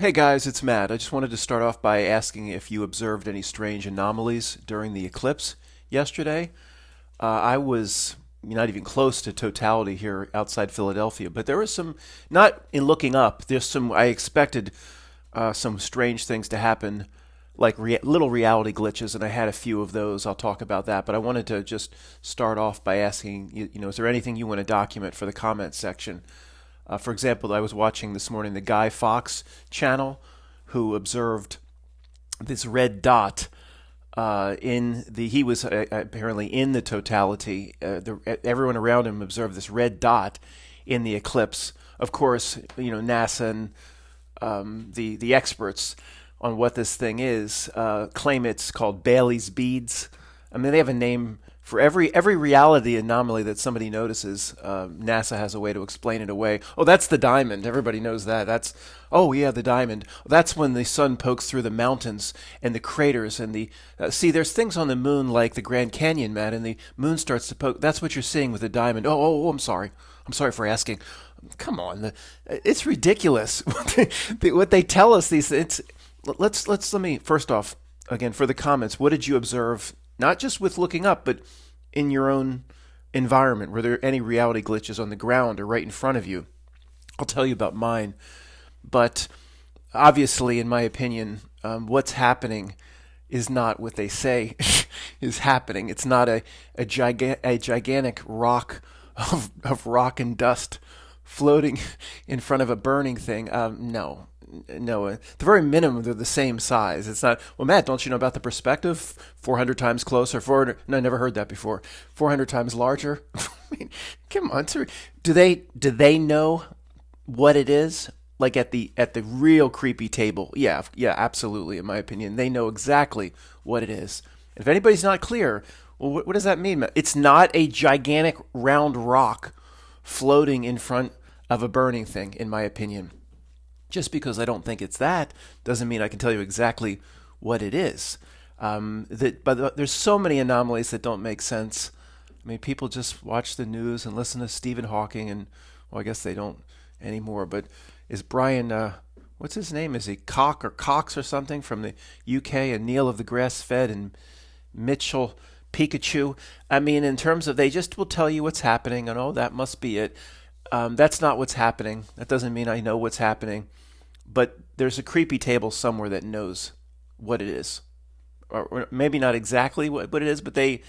Hey guys, it's Matt. I just wanted to start off by asking if you observed any strange anomalies during the eclipse yesterday. I was not even close to totality here outside Philadelphia, but there was some, not in looking up, there's some, I expected some strange things to happen, like little reality glitches, and I had a few of those. I'll talk about that, but I wanted to just start off by asking, is there anything you want to document for the comment section? For example, I was watching this morning the Guy Fawkes channel, who observed this red dot he was apparently in the totality. Everyone around him observed this red dot in the eclipse. Of course, NASA and the experts on what this thing is claim it's called Bailey's beads. I mean, they have a name for every reality anomaly that somebody notices. NASA has a way to explain it away. Oh, that's the diamond. Everybody knows that. Oh yeah, the diamond. That's when the sun pokes through the mountains and the craters and the. See, there's things on the moon like the Grand Canyon, Matt, and the moon starts to poke. That's what you're seeing with the diamond. I'm sorry. I'm sorry for asking. Come on, it's ridiculous what they tell us. Let me first off again for the comments. What did you observe? Not just with looking up, but in your own environment. Were there any reality glitches on the ground or right in front of you? I'll tell you about mine. But obviously, in my opinion, what's happening is not what they say is happening. It's not a gigantic rock of rock and dust floating in front of a burning thing. No, the very minimum, they're the same size. It's not, well, Matt, don't you know about the perspective? 400 times closer, 400, no, I never heard that before. 400 times larger? I mean, come on. Do they know what it is? Like at the real creepy table? Yeah, absolutely, in my opinion. They know exactly what it is. If anybody's not clear, well, what does that mean, Matt? It's not a gigantic round rock floating in front of a burning thing, in my opinion. Just because I don't think it's that doesn't mean I can tell you exactly what it is. But there's so many anomalies that don't make sense. I mean, people just watch the news and listen to Stephen Hawking, and well, I guess they don't anymore. But is Brian, what's his name? Is he Cox or something from the UK? And Neil of the Grass Fed and Mitchell Pikachu. I mean, in terms of they just will tell you what's happening, and oh, that must be it. That's not what's happening. That doesn't mean I know what's happening. But there's a creepy table somewhere that knows what it is. Or maybe not exactly what it is, but they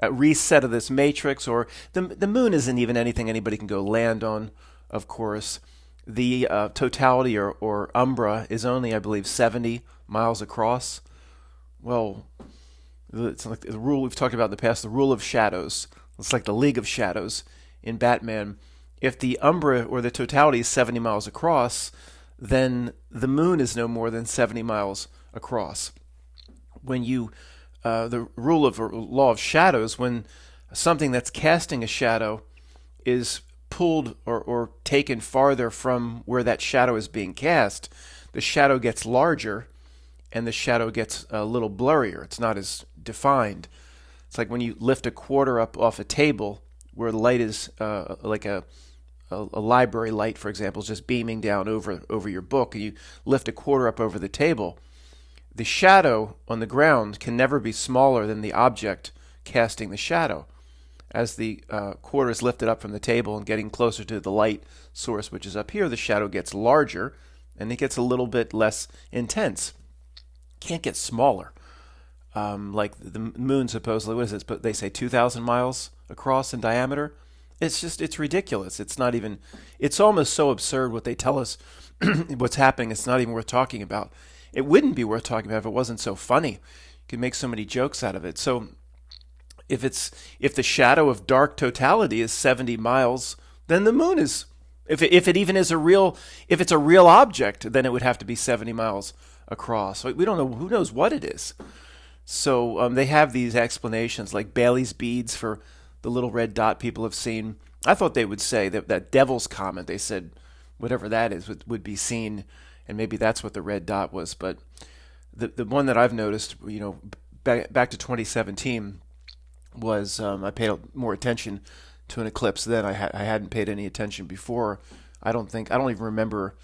reset of this matrix, or the moon isn't even anything anybody can go land on, of course. The totality or umbra is only, I believe, 70 miles across. Well, it's like the rule we've talked about in the past, the rule of shadows. It's like the League of Shadows in Batman. If the umbra or the totality is 70 miles across, then the moon is no more than 70 miles across. When the rule of or law of shadows, when something that's casting a shadow is pulled or taken farther from where that shadow is being cast, the shadow gets larger and the shadow gets a little blurrier. It's not as defined. It's like when you lift a quarter up off a table where the light is like a library light, for example, is just beaming down over your book, and you lift a quarter up over the table. The shadow on the ground can never be smaller than the object casting the shadow. As the quarter is lifted up from the table and getting closer to the light source, which is up here, the shadow gets larger, and it gets a little bit less intense. Can't get smaller. Like the moon, supposedly, what is it? But they say 2,000 miles across in diameter. It's ridiculous. It's not even, it's almost so absurd what they tell us, what's happening. It's not even worth talking about. It wouldn't be worth talking about if it wasn't so funny. You could make so many jokes out of it. So if the shadow of dark totality is 70 miles, then the moon is, if it even is if it's a real object, then it would have to be 70 miles across. So we don't know, who knows what it is. So they have these explanations like Bailey's beads for the little red dot people have seen. I thought they would say that devil's comet, they said whatever that is would be seen, and maybe that's what the red dot was. But the one that I've noticed, back to 2017 was I paid more attention to an eclipse then. I hadn't paid any attention before. I don't even remember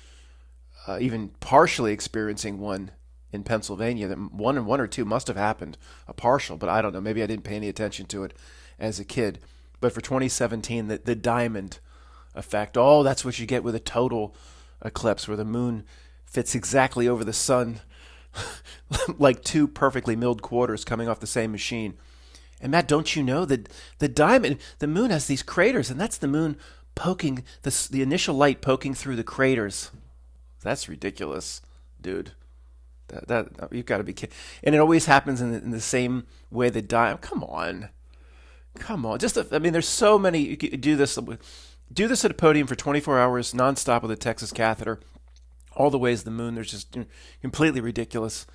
even partially experiencing one in Pennsylvania. That one or two must have happened, a partial, but I don't know. Maybe I didn't pay any attention to it as a kid. But for 2017, the diamond effect, oh, that's what you get with a total eclipse, where the moon fits exactly over the sun, like two perfectly milled quarters coming off the same machine. And Matt, don't you know that the moon has these craters, and that's the moon poking the initial light poking through the craters. That's ridiculous, dude. That you've got to be kidding. And it always happens in the same way the diamond. Come on. There's so many. You could do this at a podium for 24 hours nonstop with a Texas catheter. All the ways the moon, there's just completely ridiculous.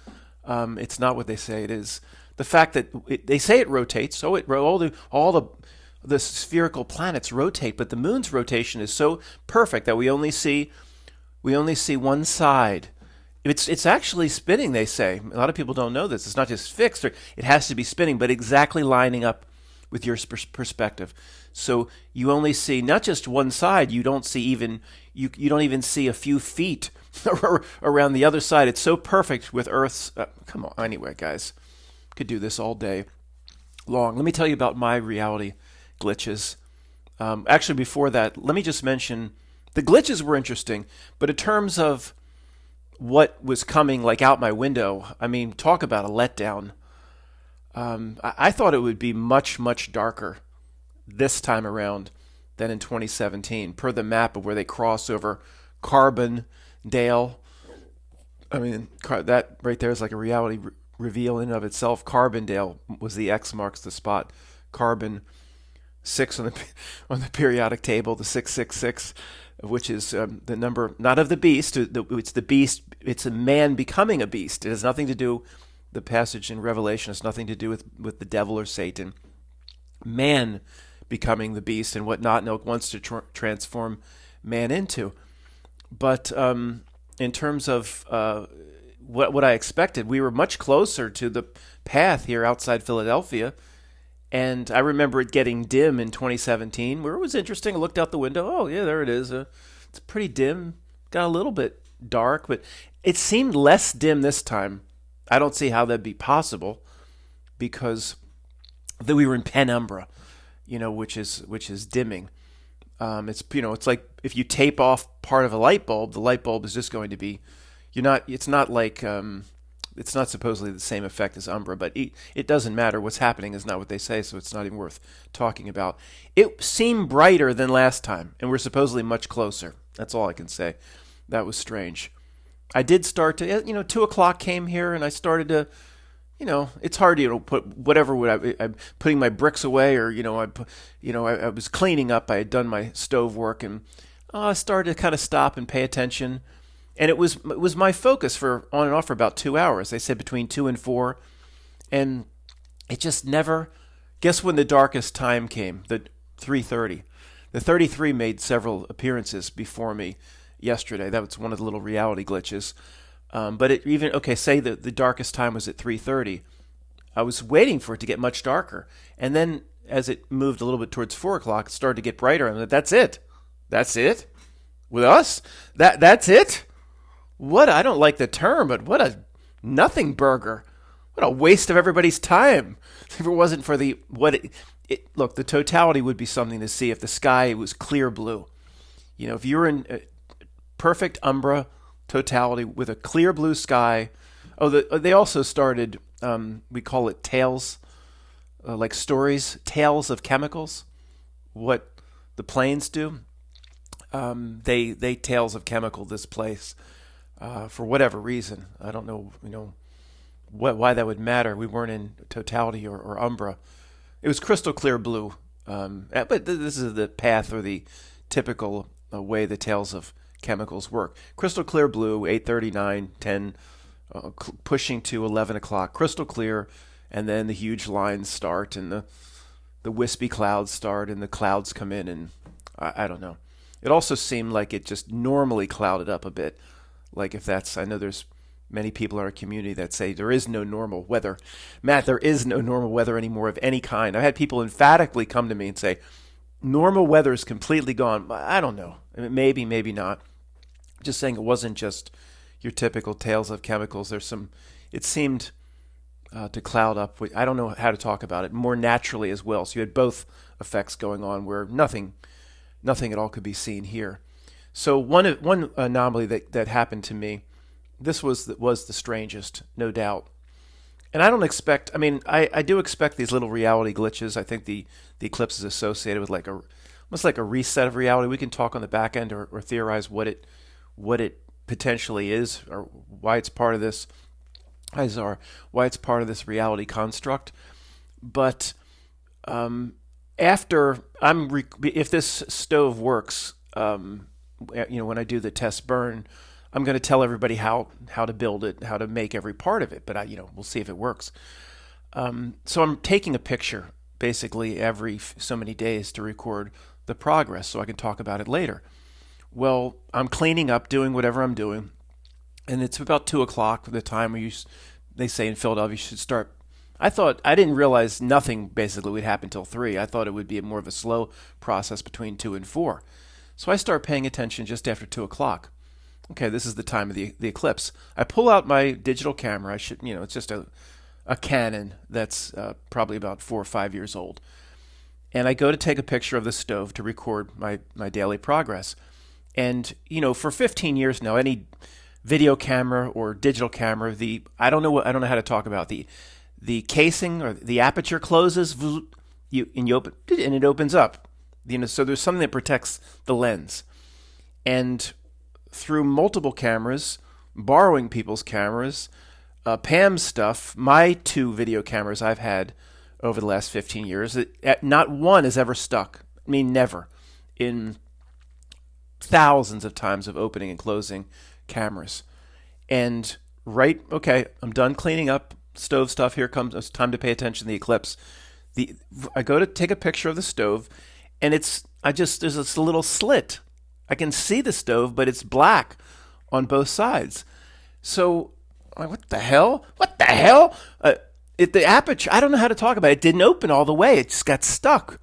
It's not what they say it is. The fact that they say it rotates, so all the spherical planets rotate, but the moon's rotation is so perfect that we only see one side. It's actually spinning, they say. A lot of people don't know this. It's not just fixed, it has to be spinning, but exactly lining up with your perspective. So you only see not just one side, you don't even see a few feet around the other side. It's so perfect with Earth's come on. Anyway, guys, could do this all day long. Let me tell you about my reality glitches. Actually, before that, let me just mention the glitches were interesting, but in terms of what was coming like out my window, I mean, talk about a letdown. I thought it would be much, much darker this time around than in 2017, per the map of where they cross over Carbondale. I mean, that right there is like a reality reveal in and of itself. Carbondale was the X marks the spot. Carbon 6 on the periodic table, the 666, which is the number not of the beast. It's the beast. It's a man becoming a beast. It has nothing to do. The passage in Revelation has nothing to do with the devil or Satan. Man becoming the beast and what not wants to transform man into. But in terms of what I expected, we were much closer to the path here outside Philadelphia. And I remember it getting dim in 2017, where it was interesting. I looked out the window. Oh, yeah, there it is. It's pretty dim. Got a little bit dark, but it seemed less dim this time. I don't see how that'd be possible because we were in penumbra, which is dimming. It's like if you tape off part of a light bulb, the light bulb is just going to be, it's not like, it's not supposedly the same effect as umbra, but it doesn't matter. What's happening is not what they say, so it's not even worth talking about. It seemed brighter than last time, and we're supposedly much closer. That's all I can say. That was strange. I did start to, 2 o'clock came here, and I started to, it's hard to, put whatever I'm putting my bricks away, or, I was cleaning up. I had done my stove work, and I started to kind of stop and pay attention. And it was my focus for on and off for about 2 hours. They said between 2 and 4, and it just never. Guess when the darkest time came? The 3:30. The 33 made several appearances before me yesterday. That was one of the little reality glitches. But it even say that the darkest time was at 3:30. I was waiting for it to get much darker, and then as it moved a little bit towards 4 o'clock, it started to get brighter. I'm like, that's it. That's it. With us? That's it. What, I don't like the term, but what a nothing burger. What a waste of everybody's time. If it wasn't for look, the totality would be something to see if the sky was clear blue. If you were in perfect umbra totality with a clear blue sky. They also started, we call it tales, like stories, tales of chemicals, what the planes do. They tales of chemical this place. For whatever reason, I don't know, why that would matter. We weren't in totality or umbra. It was crystal clear blue. But this is the path or the typical way the tales of chemicals work. Crystal clear blue, 8:39, 10, pushing to 11 o'clock. Crystal clear, and then the huge lines start, and the wispy clouds start, and the clouds come in, and I don't know. It also seemed like it just normally clouded up a bit. Like I know there's many people in our community that say there is no normal weather. Matt, there is no normal weather anymore of any kind. I've had people emphatically come to me and say, normal weather is completely gone. I don't know. Maybe, maybe not. Just saying it wasn't just your typical tales of chemicals. It seemed to cloud up. I don't know how to talk about it more naturally as well. So you had both effects going on where nothing at all could be seen here. So one anomaly that happened to me, this was the strangest, no doubt. And I don't expect. I mean, I do expect these little reality glitches. I think the eclipse is associated with almost like a reset of reality. We can talk on the back end or theorize what it potentially is, or why it's part of this. Why it's part of this reality construct. But if this stove works, when I do the test burn, I'm going to tell everybody how to build it, how to make every part of it. But we'll see if it works. So I'm taking a picture basically every so many days to record the progress, so I can talk about it later. Well, I'm cleaning up, doing whatever I'm doing, and it's about 2:00, the time where they say in Philadelphia you should start. I didn't realize nothing basically would happen till 3. I thought it would be more of a slow process between 2 and 4. So I start paying attention just after 2:00. Okay, this is the time of the eclipse. I pull out my digital camera. It's just a Canon that's probably about 4 or 5 years old. And I go to take a picture of the stove to record my daily progress. And, for 15 years now, any video camera or digital camera, I don't know how to talk about the casing or the aperture closes, and you open, and it opens up. So there's something that protects the lens. And through multiple cameras, borrowing people's cameras, Pam's stuff, my 2 video cameras I've had over the last 15 years, not one has ever stuck. I mean, never. In thousands of times of opening and closing cameras. And I'm done cleaning up stove stuff. Here comes, it's time to pay attention to the eclipse. I go to take a picture of the stove, and there's this little slit. I can see the stove, but it's black on both sides. So, what the hell? What the hell? The aperture, I don't know how to talk about it. It didn't open all the way. It just got stuck.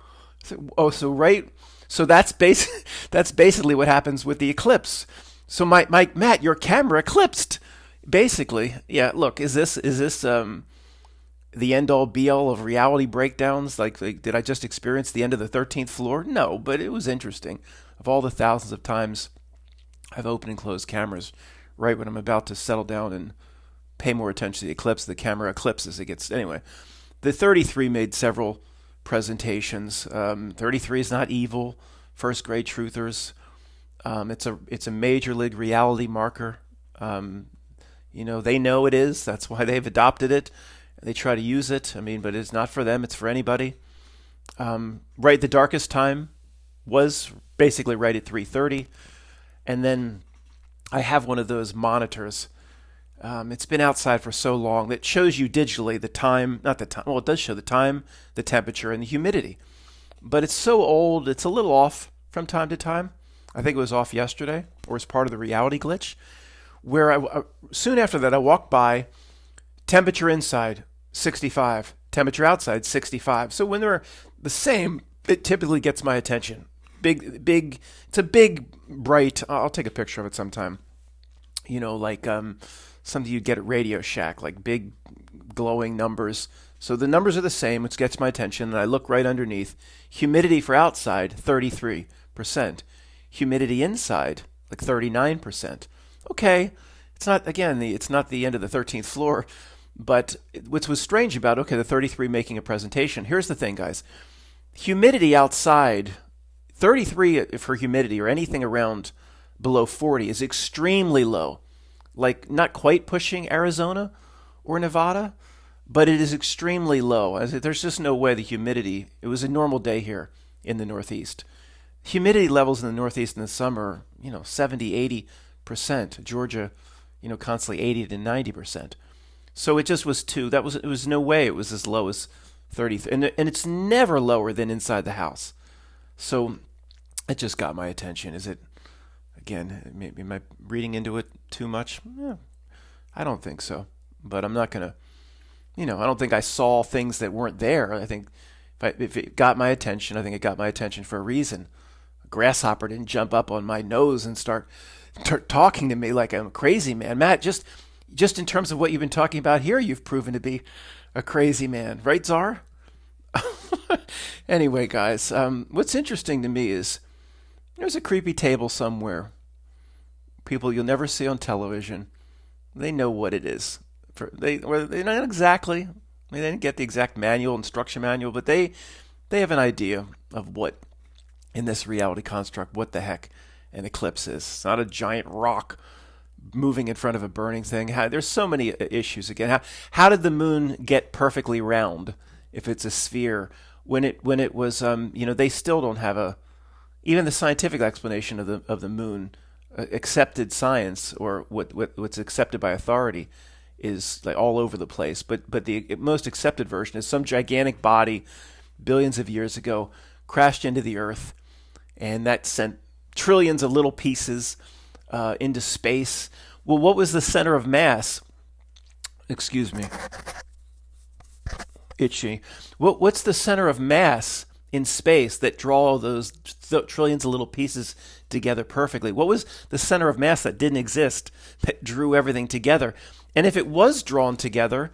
So that's basically what happens with the eclipse. So Matt, your camera eclipsed. Basically, yeah. Look, is this the end all be all of reality breakdowns? Like, did I just experience the end of the 13th floor? No, but it was interesting. Of all the thousands of times I've opened and closed cameras, right when I'm about to settle down and pay more attention to the eclipse, the camera eclipses. Anyway. The 33 made several presentations. 33 is not evil. First grade truthers. It's a major league reality marker. They know it is. That's why they've adopted it. They try to use it. But it's not for them. It's for anybody. Right, the darkest time was basically right at 3:30, and then I have one of those monitors. It's been outside for so long that shows you digitally the time, not the time, well, it does show the time, the temperature, and the humidity. But it's so old, it's a little off from time to time. I think it was off yesterday, or as part of the reality glitch, where soon after that I walked by, temperature inside, 65, temperature outside, 65. So when they're the same, it typically gets my attention. Big, it's a big, bright, I'll take a picture of it sometime. Like something you'd get at Radio Shack, like big glowing numbers. So the numbers are the same, which gets my attention, and I look right underneath. Humidity for outside, 33%. Humidity inside, like 39%. Okay, it's not the end of the 13th floor, but what was strange about, the 33 making a presentation. Here's the thing, guys. Humidity outside, 33 for humidity or anything around below 40 is extremely low. Like not quite pushing Arizona or Nevada, but it is extremely low. There's just no way the humidity, it was a normal day here in the Northeast. Humidity levels in the Northeast in the summer, 70, 80%. Georgia, constantly 80 to 90%. So it just was it was no way it was as low as 30. And it's never lower than inside the house. So it just got my attention. Is it, again, am I reading into it too much? Yeah, I don't think so. But I'm not going to, I don't think I saw things that weren't there. I think if it got my attention, I think it got my attention for a reason. A grasshopper didn't jump up on my nose and start talking to me like I'm a crazy man. Matt, just in terms of what you've been talking about here, you've proven to be a crazy man, right, Czar? Anyway, guys, what's interesting to me is there's a creepy table somewhere. People you'll never see on television. They know what it is. They not exactly. They didn't get the exact instruction manual, but they have an idea of what in this reality construct, what the heck an eclipse is. It's not a giant rock moving in front of a burning thing. There's so many issues again. How did the moon get perfectly round if it's a sphere when it was they still don't have even the scientific explanation of the moon, accepted science, or what's accepted by authority, is like all over the place. But the most accepted version is some gigantic body billions of years ago crashed into the Earth, and that sent trillions of little pieces into space. Well, what was the center of mass? Excuse me. Itchy. What's the center of mass in space that draw all those trillions of little pieces together perfectly? What was the center of mass that didn't exist, that drew everything together? And if it was drawn together,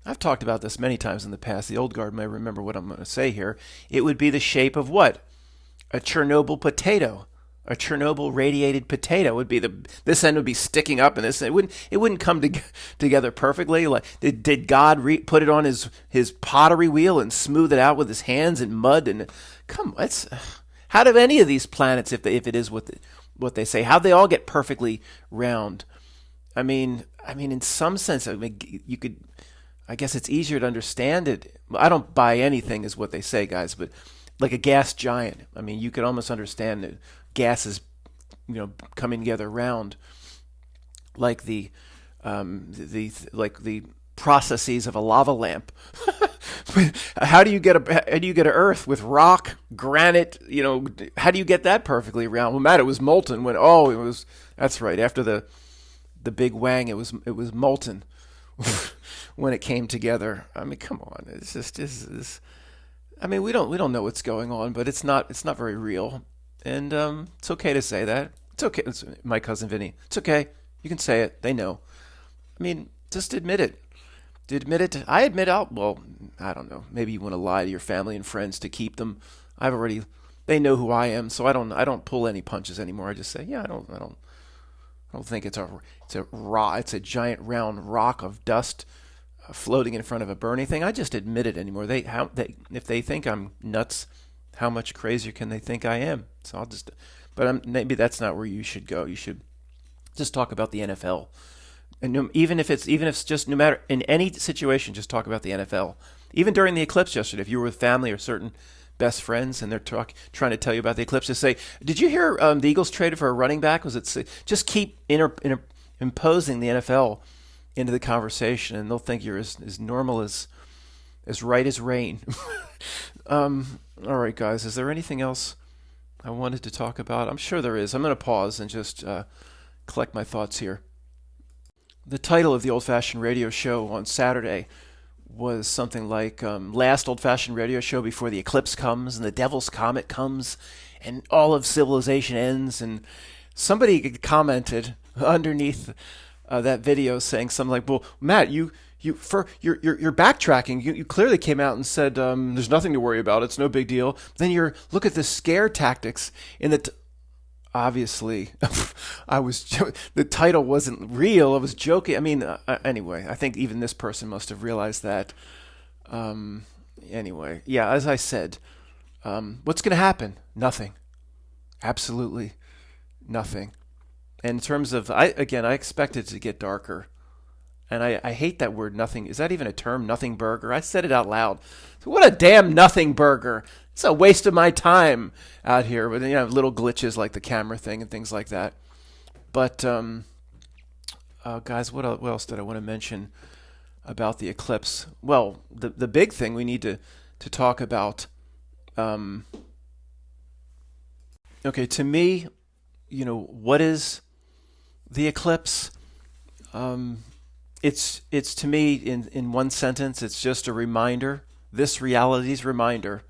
I've talked about this many times in the past, the old guard may remember what I'm going to say here, it would be the shape of what? A Chernobyl potato. A Chernobyl radiated potato would be this end would be sticking up, and this it wouldn't come together perfectly. Like did God put it on his pottery wheel and smooth it out with his hands in mud? And come on, how do any of these planets, if it is what they say, how they all get perfectly round? I mean, in some sense, you could. I guess it's easier to understand it. I don't buy anything, is what they say, guys, but like a gas giant. I mean, you could almost understand it. Gases, coming together round, like the processes of a lava lamp. How do you get an Earth with rock, granite? How do you get that perfectly round? Well, Matt, it was molten when. Oh, it was. That's right. After the Big Wang, it was molten when it came together. I mean, come on. It's just. I mean, we don't know what's going on, but it's not very real. And it's okay to say that. It's okay. It's my cousin Vinny. It's okay. You can say it. They know. I mean, just admit it. I admit out. Well, I don't know. Maybe you want to lie to your family and friends to keep them. They know who I am, so I don't pull any punches anymore. I just say, yeah, I don't think it's a giant round rock of dust floating in front of a burning thing. I just admit it anymore. If they think I'm nuts, how much crazier can they think I am? So maybe that's not where you should go. You should just talk about the NFL, and even if it's just, no matter in any situation, just talk about the NFL. Even during the eclipse yesterday, if you were with family or certain best friends and they're trying to tell you about the eclipse, just say, "Did you hear the Eagles traded for a running back?" Just keep imposing the NFL into the conversation, and they'll think you're as normal as right as rain. All right, guys, is there anything else I wanted to talk about? I'm sure there is. I'm going to pause and just collect my thoughts here. The title of the old-fashioned radio show on Saturday was something like last old-fashioned radio show before the eclipse comes and the devil's comet comes and all of civilization ends. And somebody commented underneath that video saying something like, "Well, Matt, you're backtracking. You clearly came out and said there's nothing to worry about. It's no big deal. Then look at the scare tactics in the." Obviously, the title wasn't real. I was joking. I mean, anyway, I think even this person must have realized that. Anyway, yeah, as I said, what's going to happen? Nothing. Absolutely nothing. And in terms of, I expect it to get darker. And I hate that word, nothing. Is that even a term, nothing burger? I said it out loud. So what a damn nothing burger. It's a waste of my time out here with little glitches like the camera thing and things like that. But, guys, what else did I want to mention about the eclipse? Well, the big thing we need to talk about, okay, to me, what is the eclipse? It's to me, in one sentence, it's just a reminder, this reality's reminder,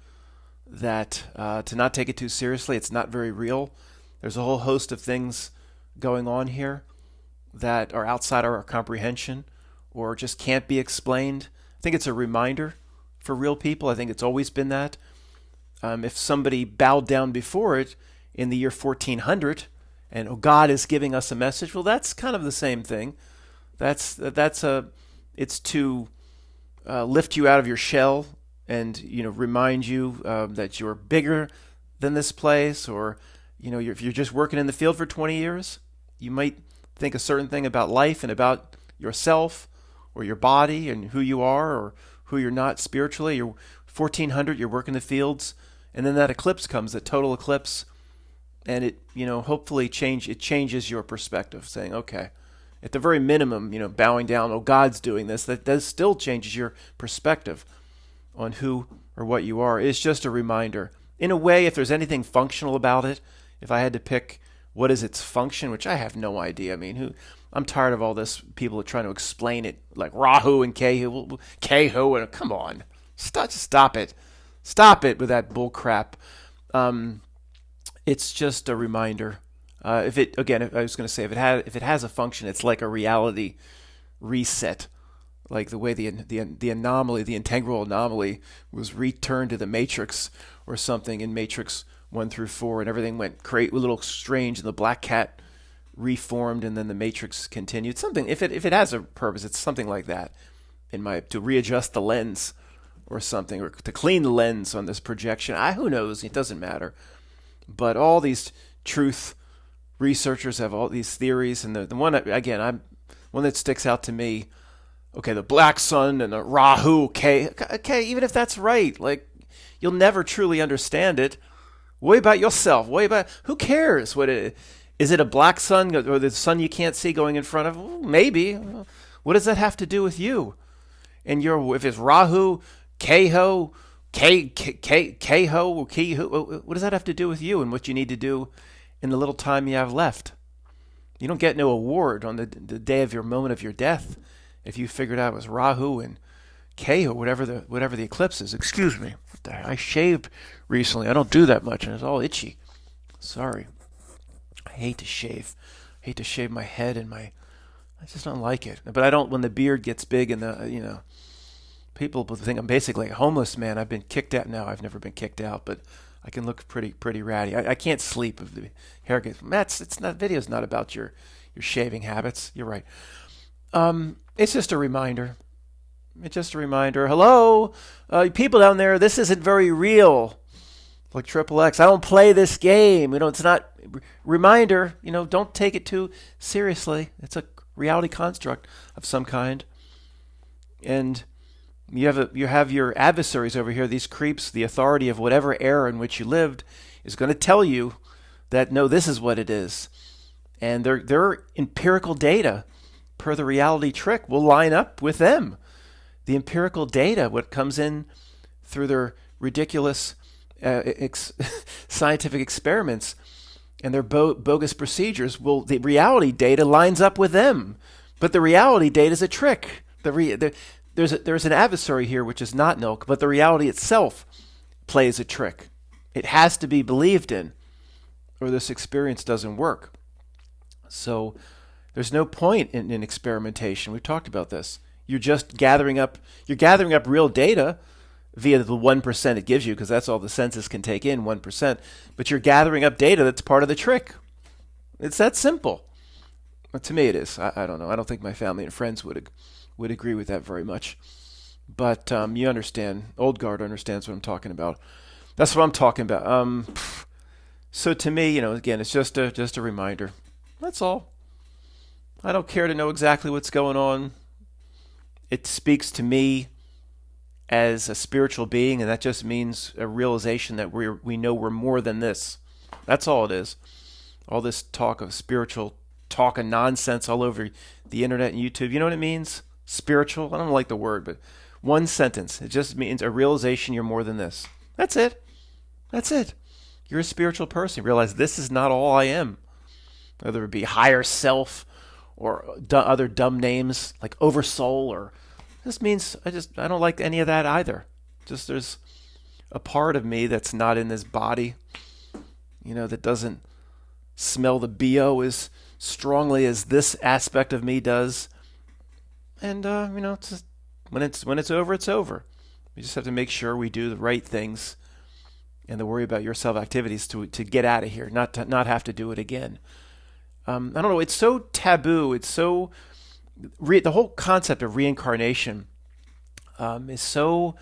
that to not take it too seriously. It's not very real. There's a whole host of things going on here that are outside our comprehension or just can't be explained. I think it's a reminder for real people. I think it's always been that. If somebody bowed down before it in the year 1400 and God is giving us a message, well, that's kind of the same thing. It's to lift you out of your shell and remind you that you're bigger than this place, or if you're just working in the field for 20 years, you might think a certain thing about life and about yourself or your body and who you are or who you're not spiritually. You're 1400, you're working the fields, and then that eclipse comes, the total eclipse, and it hopefully changes your perspective, saying, okay, at the very minimum, bowing down, oh, God's doing this, that still changes your perspective on who or what you are. It's just a reminder. In a way, if there's anything functional about it, if I had to pick what is its function, which I have no idea. I mean, I'm tired of all this. People are trying to explain it like Rahu and Kehu, and come on, stop it with that bull crap. It's just a reminder. I was going to say, if it has a function, it's like a reality reset, like the way the anomaly, the integral anomaly, was returned to the matrix or something in Matrix 1 through 4, and everything went a little strange, and the black cat reformed, and then the matrix continued. Something, if it has a purpose, it's something like that. To readjust the lens or something, or to clean the lens on this projection. Who knows? It doesn't matter. But all these truth researchers have all these theories, and the one one that sticks out to me. Okay, the black sun and the Rahu. Okay, even if that's right, like, you'll never truly understand it. Worry about yourself. Who cares what it is. It a black sun or the sun you can't see going in front of? Well, maybe. What does that have to do with you? And if it's Rahu, Keho, what does that have to do with you and what you need to do in the little time you have left? You don't get no award on the day of your moment of your death if you figured out it was Rahu and Keho, whatever the eclipse is. Excuse me. I shaved recently. I don't do that much, and it's all itchy. Sorry. I hate to shave. I hate to shave my head and I just don't like it. But I don't, when the beard gets big and people think I'm basically a homeless man. I've been kicked out now. I've never been kicked out, but I can look pretty ratty. I can't sleep if the hair gets. Matt, video's not about your shaving habits. You're right. It's just a reminder. It's just a reminder. Hello, people down there. This isn't very real. Like Triple X, I don't play this game. It's not. Reminder. Don't take it too seriously. It's a reality construct of some kind. And you have your adversaries over here. These creeps. The authority of whatever era in which you lived is going to tell you that no, this is what it is. And their empirical data, per the reality trick, will line up with them. The empirical data, what comes in through their ridiculous scientific experiments and their bogus procedures, the reality data lines up with them. But the reality data is a trick. There's an adversary here which is not milk, but the reality itself plays a trick. It has to be believed in, or this experience doesn't work. So there's no point in experimentation. We've talked about this. You're just gathering up real data via the 1% it gives you, because that's all the senses can take in, 1%. But you're gathering up data that's part of the trick. It's that simple. But to me it is. I don't know. I don't think my family and friends would agree with that very much. But you understand. Old guard understands what I'm talking about. That's what I'm talking about. So to me, again, it's just a reminder. That's all. I don't care to know exactly what's going on. It speaks to me as a spiritual being, and that just means a realization that we know we're more than this. That's all it is. All this talk of spiritual talk and nonsense all over the internet and YouTube. You know what it means? Spiritual? I don't like the word, but one sentence. It just means a realization you're more than this. That's it. That's it. You're a spiritual person. You realize this is not all I am. Whether it be higher self or other dumb names like oversoul, or this means I don't like any of that either. Just there's a part of me that's not in this body, that doesn't smell the BO as strongly as this aspect of me does. And it's just, when it's over, it's over. We just have to make sure we do the right things and to worry about your self activities to get out of here, not have to do it again. I don't know. It's so taboo. It's so the whole concept of reincarnation is so.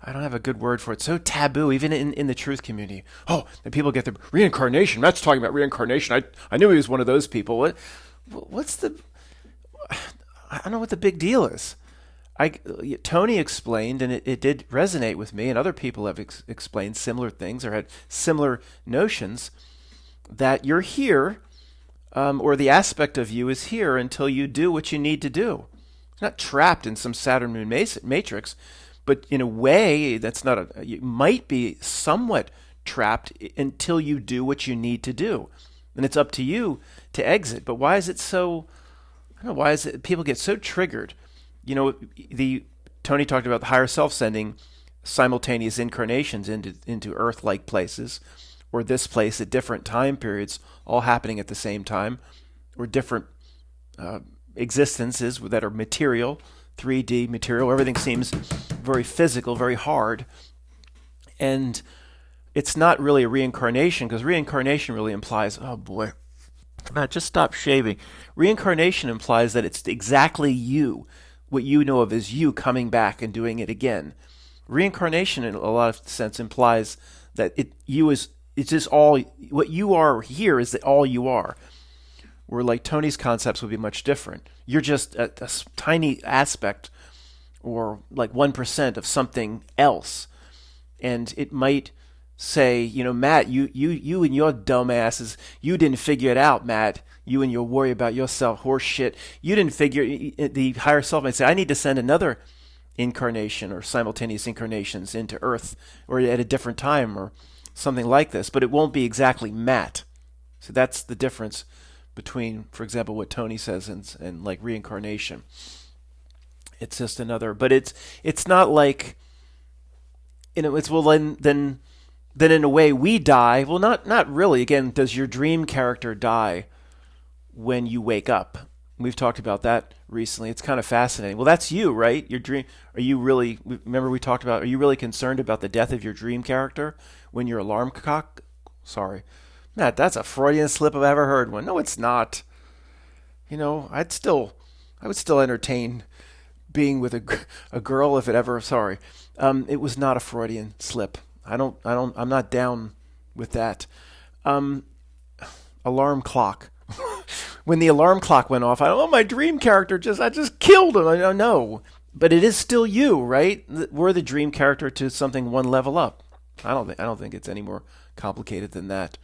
I don't have a good word for it. So taboo, even in the truth community. Oh, the people get the reincarnation. Matt's talking about reincarnation. I knew he was one of those people. What's the? I don't know what the big deal is. Tony explained, and it did resonate with me, and other people have explained similar things or had similar notions that you're here, or the aspect of you is here until you do what you need to do. It's not trapped in some Saturn Moon matrix, but in a way, that's not you might be somewhat trapped until you do what you need to do, and it's up to you to exit. But why is it so? I don't know, why is it people get so triggered? Tony talked about the higher self sending simultaneous incarnations into Earth-like places, or this place at different time periods, all happening at the same time, or different existences that are material, 3D material. Everything seems very physical, very hard, and it's not really a reincarnation, because reincarnation really implies, oh boy, Matt, just stop shaving. Reincarnation implies that it's exactly you. What you know of as you coming back and doing it again. Reincarnation, in a lot of sense, implies that it's just all what you are here is that all you are. Where like Tony's concepts would be much different. You're just a tiny aspect, or like 1% of something else, and it might say, Matt, you and your dumbasses, you didn't figure it out, Matt. You and your worry about yourself, horse shit. You didn't figure. The higher self might say, I need to send another incarnation or simultaneous incarnations into Earth, or at a different time, or something like this. But it won't be exactly Matt. So that's the difference between, for example, what Tony says and like reincarnation. It's just another. But it's not like, it's well then in a way we die. Well, not really. Again, does your dream character die when you wake up? We've talked about that recently. It's kind of fascinating. Well, that's you, right? Your dream. Are you really? Remember we talked about. Are you really concerned about the death of your dream character when your alarm clock? Sorry, Matt. That's a Freudian slip if I've ever heard one. No, it's not. I would still entertain being with a girl if it ever. Sorry, it was not a Freudian slip. I'm not down with that. Alarm clock. When the alarm clock went off, my dream character I just killed him. I don't know, but it is still you, right? We're the dream character to something one level up. I don't think it's any more complicated than that.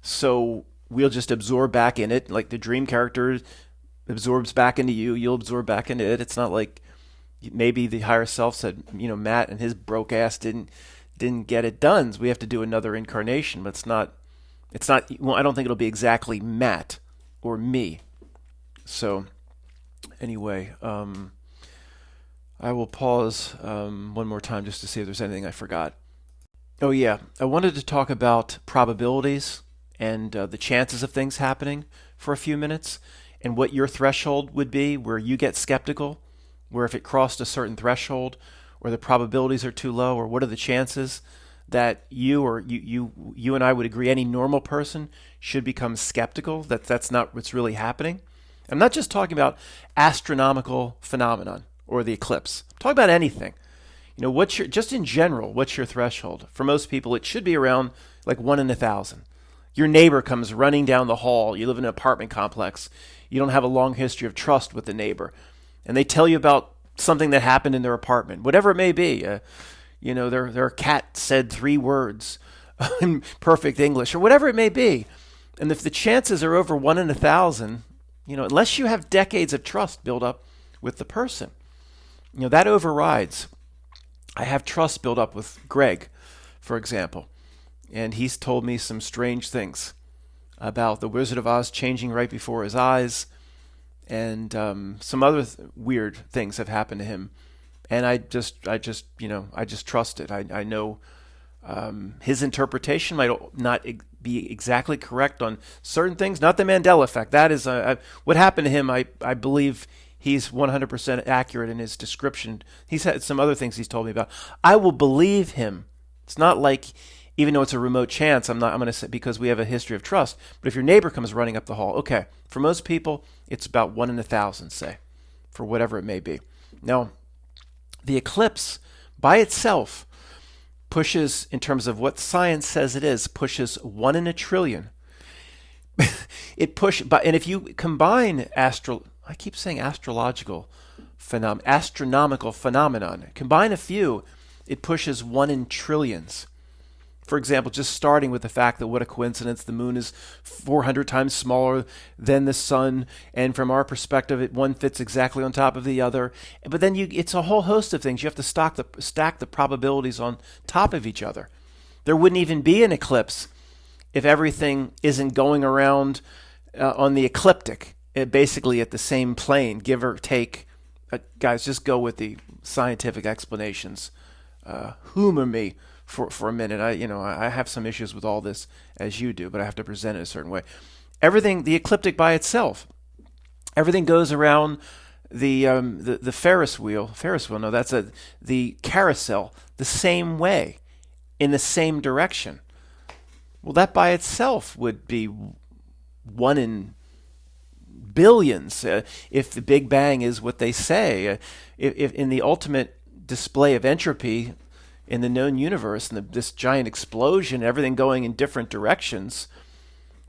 So we'll just absorb back in it, like the dream character absorbs back into you. You'll absorb back into it. It's not like maybe the higher self said, Matt and his broke ass didn't get it done. So we have to do another incarnation, but it's not. Well, I don't think it'll be exactly Matt or me. So, anyway, I will pause one more time just to see if there's anything I forgot. Oh yeah, I wanted to talk about probabilities and the chances of things happening for a few minutes, and what your threshold would be where you get skeptical, where if it crossed a certain threshold, or the probabilities are too low, or what are the chances that you and I would agree any normal person should become skeptical that that's not what's really happening. I'm not just talking about astronomical phenomenon or the eclipse. I'm talking about anything. Just in general, what's your threshold? For most people, it should be around like 1 in 1,000. Your neighbor comes running down the hall. You live in an apartment complex. You don't have a long history of trust with the neighbor, and they tell you about something that happened in their apartment, whatever it may be. Their cat said 3 words in perfect English, or whatever it may be. And if the chances are over 1 in 1,000, unless you have decades of trust built up with the person, that overrides. I have trust built up with Greg, for example, and he's told me some strange things about the Wizard of Oz changing right before his eyes, and some other weird things have happened to him. And I just trust it. I know his interpretation might not be exactly correct on certain things. Not the Mandela effect. That is what happened to him. I believe he's 100% accurate in his description. He's had some other things he's told me about. I will believe him. It's not like, even though it's a remote chance, I'm going to say, because we have a history of trust. But if your neighbor comes running up the hall, okay, for most people, it's about 1 in 1,000, say, for whatever it may be. Now, the eclipse by itself pushes, in terms of what science says it is, pushes 1 in a trillion. And if you combine I keep saying astronomical phenomenon. Combine a few, it pushes 1 in trillions. For example, just starting with the fact that what a coincidence, the moon is 400 times smaller than the sun, and from our perspective, one fits exactly on top of the other. But then it's a whole host of things. You have to stack the probabilities on top of each other. There wouldn't even be an eclipse if everything isn't going around on the ecliptic, basically at the same plane, give or take. Guys, just go with the scientific explanations. Humor me for a minute. I have some issues with all this, as you do, but I have to present it a certain way. Everything, the ecliptic by itself, everything goes around the Ferris wheel. No, that's the carousel the same way, in the same direction. Well, that by itself would be 1 in billions if the Big Bang is what they say. If in the ultimate display of entropy in the known universe, and this giant explosion, everything going in different directions,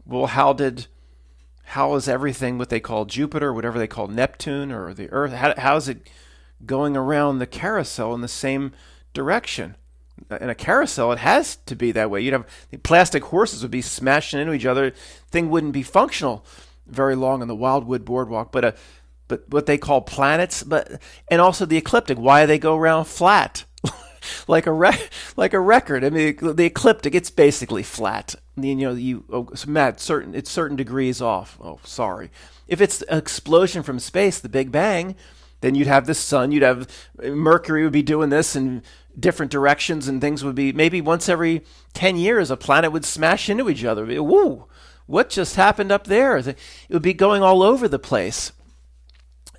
well, how is everything what they call Jupiter, whatever they call Neptune, or the Earth, how is it going around the carousel in the same direction? In a carousel, it has to be that way. You'd have the plastic horses would be smashing into each other. Thing wouldn't be functional very long on the Wildwood Boardwalk. But what they call planets, and also the ecliptic, why they go around flat, like a record. I mean, the ecliptic, it's basically flat. Matt, it's certain degrees off. Oh, sorry. If it's an explosion from space, the Big Bang, then you'd have the sun, you'd have Mercury would be doing this in different directions, and things would be, maybe once every 10 years, a planet would smash into each other. Woo! What just happened up there? It would be going all over the place.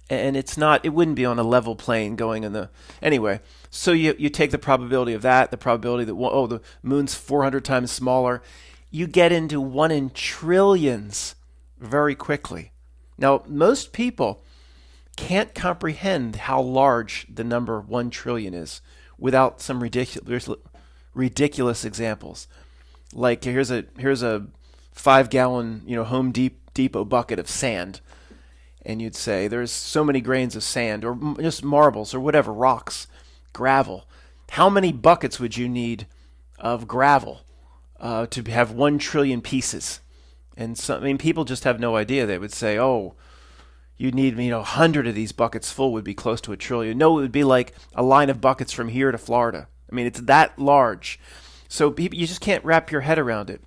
And it wouldn't be on a level plane going in the, anyway. So you take the probability of that, the probability that, the moon's 400 times smaller. You get into 1 in trillions very quickly. Now, most people can't comprehend how large the number 1 trillion is without some ridiculous examples. Like, here's a 5-gallon, Home Depot bucket of sand. And you'd say there's so many grains of sand, or just marbles, or whatever, rocks, gravel. How many buckets would you need of gravel to have 1 trillion pieces? And people just have no idea. They would say, you'd need 100 of these buckets full would be close to 1 trillion. No, it would be like a line of buckets from here to Florida. I mean, it's that large. So you just can't wrap your head around it.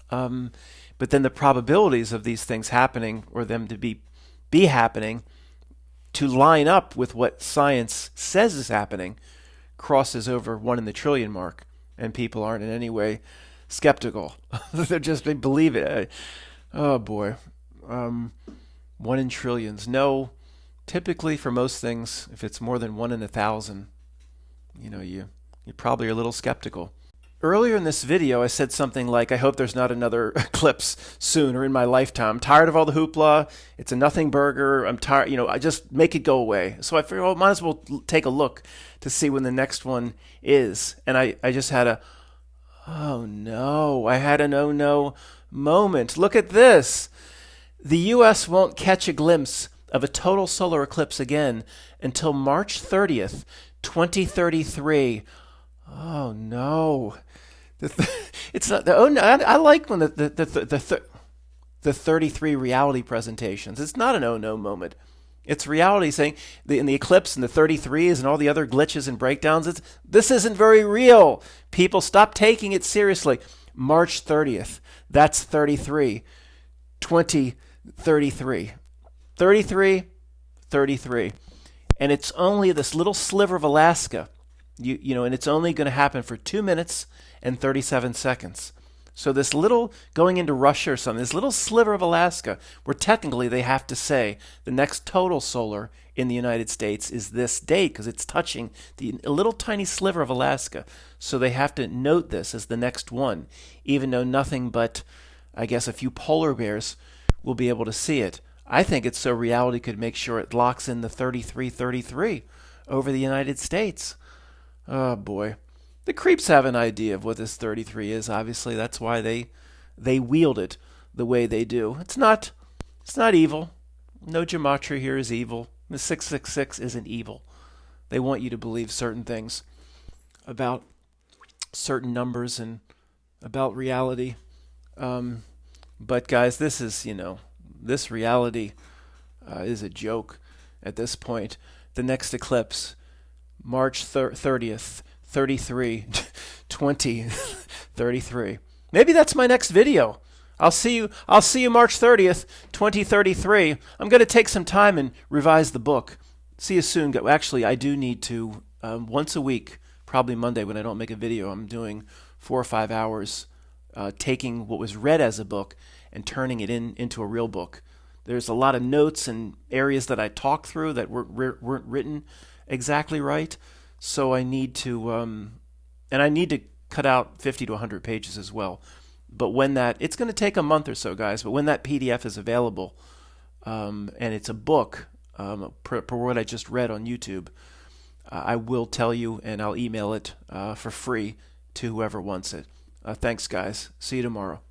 But then the probabilities of these things happening, or them to be happening, to line up with what science says is happening, crosses over 1 in the trillion mark, and people aren't in any way skeptical. They believe it. Oh boy. 1 in trillions. No, typically for most things, if it's more than 1 in 1,000, you probably are a little skeptical. Earlier in this video, I said something like, I hope there's not another eclipse soon or in my lifetime. I'm tired of all the hoopla. It's a nothing burger. I'm tired. I just make it go away. So I figured, might as well take a look to see when the next one is. And I just had oh no moment. Look at this. The U.S. won't catch a glimpse of a total solar eclipse again until March 30th, 2033. Oh no. It's not. I like when the 33 reality presentations. It's not an oh no moment. It's reality saying in the eclipse and the 33s and all the other glitches and breakdowns. This isn't very real. People, stop taking it seriously. March 30th. That's 33. 2033. 33. And it's only this little sliver of Alaska. And it's only going to happen for 2 minutes and 37 seconds. So this little, going into Russia or something, this little sliver of Alaska, where technically they have to say the next total solar in the United States is this date because it's touching a little tiny sliver of Alaska. So they have to note this as the next one, even though nothing but, I guess, a few polar bears will be able to see it. I think it's so reality could make sure it locks in the 3333 over the United States. Oh boy. The creeps have an idea of what this 33 is, obviously. That's why they wield it the way they do. It's not evil. No gematria here is evil. The 666 isn't evil. They want you to believe certain things about certain numbers and about reality. But guys, this is, this reality is a joke at this point. The next eclipse, March 30th, 33, 20, 33. Maybe that's my next video. I'll see you March 30th, 2033. I'm going to take some time and revise the book. See you soon. Actually, I do need to, once a week, probably Monday when I don't make a video, I'm doing 4 or 5 hours taking what was read as a book and turning it into a real book. There's a lot of notes and areas that I talked through that weren't written exactly right. So I need to, and I need to cut out 50 to 100 pages as well. But when it's going to take a month or so, guys, but when that PDF is available, and it's a book, per what I just read on YouTube, I will tell you and I'll email it for free to whoever wants it. Thanks, guys. See you tomorrow.